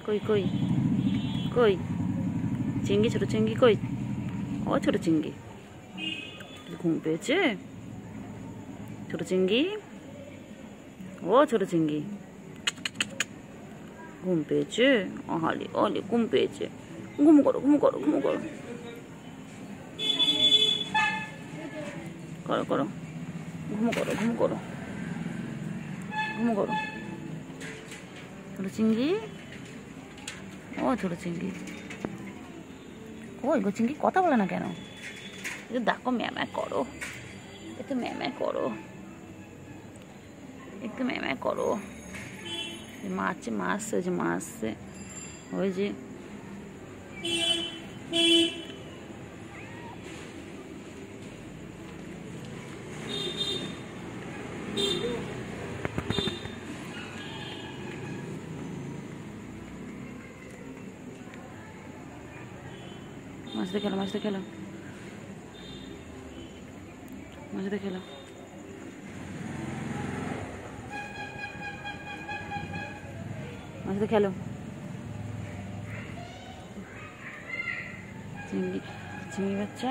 কই কই কই চিংড়ি, ছোট চিংড়ি কই? ও ছোট চিংড়ি, ঘুম পেয়েছে ছোট চিংড়ি? ও ছোট চিংড়ি ঘুম পেয়েছে? অহালি অলি ঘুম পেয়েছে। ঘুম করো ঘুম করো ঘুম করো করো করো ঘুম করো ঘুম করো ঘুম করো ছোট চিংড়ি। ও ছোট চিংড়ি, ওই গো চিংড়ি কথা বলে না কেন? একটু দেখো ম্যামা করো, একটু ম্যামা করো, একটু ম্যামা করো। মা আসছে মা আসছে, ওই যে মা আসছে, ওই যে মাছতে খেলো মাছতে খেলো মাছতে খেলো। মাছতে খেলো চিংড়ি, চিংড়ি বাচ্চা।